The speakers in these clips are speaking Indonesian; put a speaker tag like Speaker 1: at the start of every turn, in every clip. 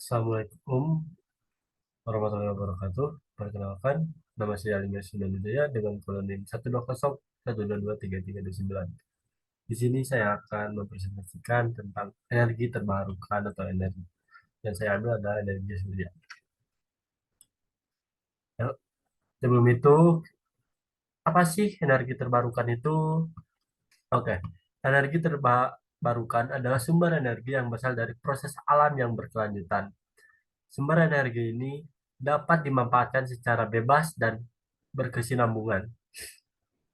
Speaker 1: Assalamualaikum warahmatullahi wabarakatuh. Perkenalkan, nama saya Alimya Sundanudaya dengan kode 120 122 3329. Di sini saya akan mempresentasikan tentang energi terbarukan atau energi. Yang saya ambil adalah energi surya. Ya, sebelum itu, apa sih energi terbarukan itu? Oke, energi terbarukan adalah sumber energi yang berasal dari proses alam yang berkelanjutan. Sumber energi ini dapat dimanfaatkan secara bebas dan berkesinambungan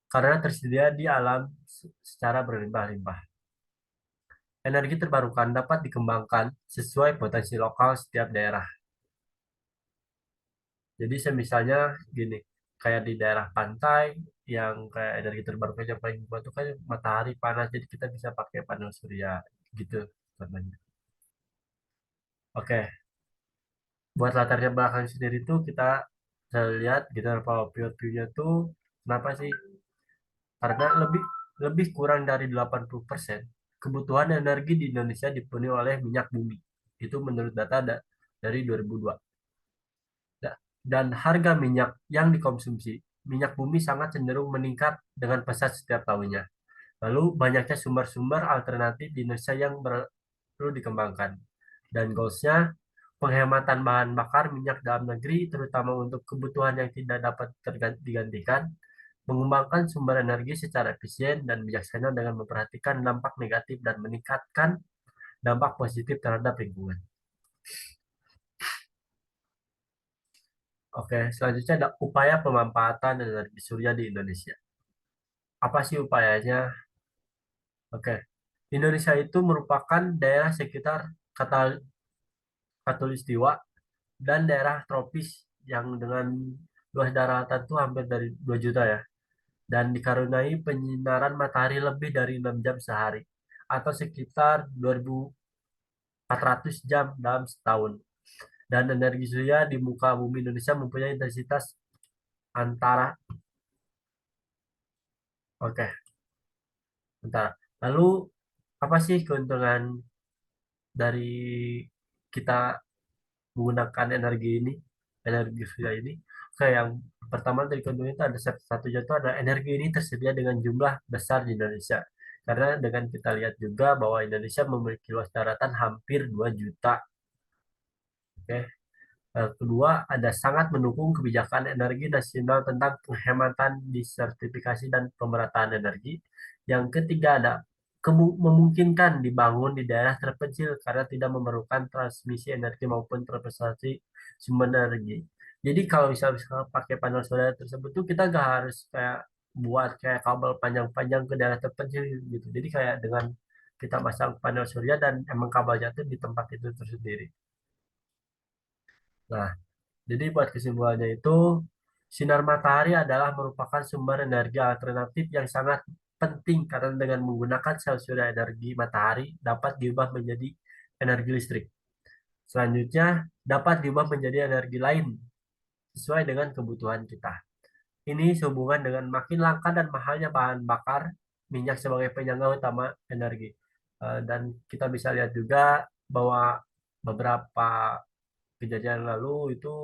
Speaker 1: karena tersedia di alam secara berlimpah-limpah. Energi terbarukan dapat dikembangkan sesuai potensi lokal setiap daerah. Jadi semisalnya gini, kayak di daerah pantai yang kayak energi terbarukan yang paling kuat itu kan matahari panas, jadi kita bisa pakai panel surya gitu contohnya. Oke, buat latarnya belakang sendiri tuh kita bisa lihat gitu power view-nya tuh kenapa sih? Karena lebih lebih kurang dari 80% kebutuhan energi di Indonesia dipenuhi oleh minyak bumi. Itu menurut data dari 2002. Dan harga minyak yang dikonsumsi, minyak bumi sangat cenderung meningkat dengan pesat setiap tahunnya. Lalu banyaknya sumber-sumber alternatif di Indonesia yang perlu dikembangkan. Dan goalsnya penghematan bahan bakar minyak dalam negeri, terutama untuk kebutuhan yang tidak dapat digantikan, mengembangkan sumber energi secara efisien dan bijaksana dengan memperhatikan dampak negatif dan meningkatkan dampak positif terhadap lingkungan. Oke, selanjutnya ada upaya pemanfaatan energi surya di Indonesia. Apa sih upayanya? Oke, Indonesia itu merupakan daerah sekitar Katulistiwa dan daerah tropis yang dengan luas daratan itu hampir dari 2 juta ya. Dan dikaruniai penyinaran matahari lebih dari 6 jam sehari atau sekitar 2.400 jam dalam setahun. Dan energi surya di muka bumi Indonesia mempunyai intensitas antara, oke, antara. Lalu apa sih keuntungan dari kita menggunakan energi ini, energi surya ini? Oke, yang pertama dari keuntungan itu ada satunya itu ada energi ini tersedia dengan jumlah besar di Indonesia. Karena dengan kita lihat juga bahwa Indonesia memiliki luas daratan hampir 2 juta. Oke. Kedua, ada sangat mendukung kebijakan energi nasional tentang penghematan disertifikasi dan pemerataan energi. Yang ketiga, ada memungkinkan dibangun di daerah terpencil karena tidak memerlukan transmisi energi maupun transportasi sumber energi. Jadi kalau misalnya pakai panel surya tersebut tuh kita nggak harus kayak buat kayak kabel panjang-panjang ke daerah terpencil gitu. Jadi kayak dengan kita pasang panel surya dan emang kabelnya tuh di tempat itu tersendiri. Nah, jadi buat kesimpulannya itu, sinar matahari adalah merupakan sumber energi alternatif yang sangat penting karena dengan menggunakan sel surya energi matahari dapat diubah menjadi energi listrik. Selanjutnya, dapat diubah menjadi energi lain sesuai dengan kebutuhan kita. Ini sehubungan dengan makin langka dan mahalnya bahan bakar minyak sebagai penyangga utama energi. Dan kita bisa lihat juga bahwa beberapa kejadian lalu itu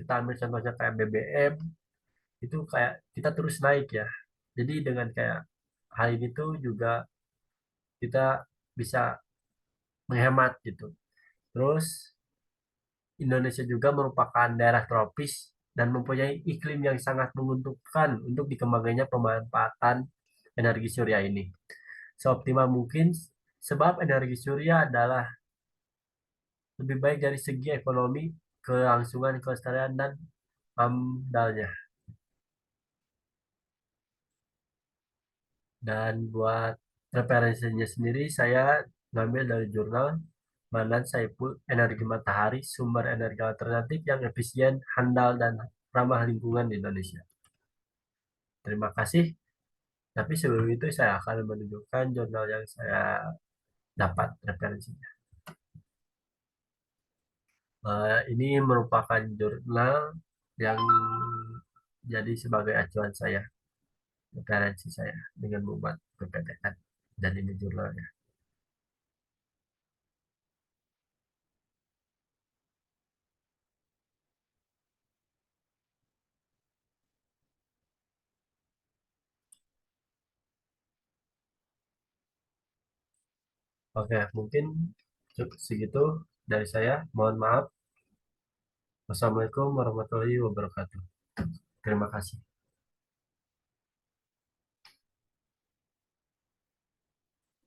Speaker 1: kita ambil contohnya kayak BBM itu kayak kita terus naik ya. Jadi dengan kayak hal ini tuh juga kita bisa menghemat gitu. Terus Indonesia juga merupakan daerah tropis dan mempunyai iklim yang sangat menguntungkan untuk dikembangkannya pemanfaatan energi surya ini. Seoptimal mungkin sebab energi surya adalah lebih baik dari segi ekonomi, kelangsungan, kelestarian, dan amdalnya. Dan buat referensinya sendiri, saya ngambil dari jurnal Manan Saipul Energi Matahari, Sumber Energi Alternatif yang Efisien, Handal, dan Ramah Lingkungan di Indonesia. Terima kasih. Tapi sebelum itu saya akan menunjukkan jurnal yang saya dapat referensinya. Ini merupakan jurnal yang jadi sebagai acuan saya, referensi saya dengan membuat PPTN. Dan ini jurnalnya. Oke, mungkin cukup segitu dari saya. Mohon maaf. Wassalamualaikum warahmatullahi wabarakatuh. Terima kasih.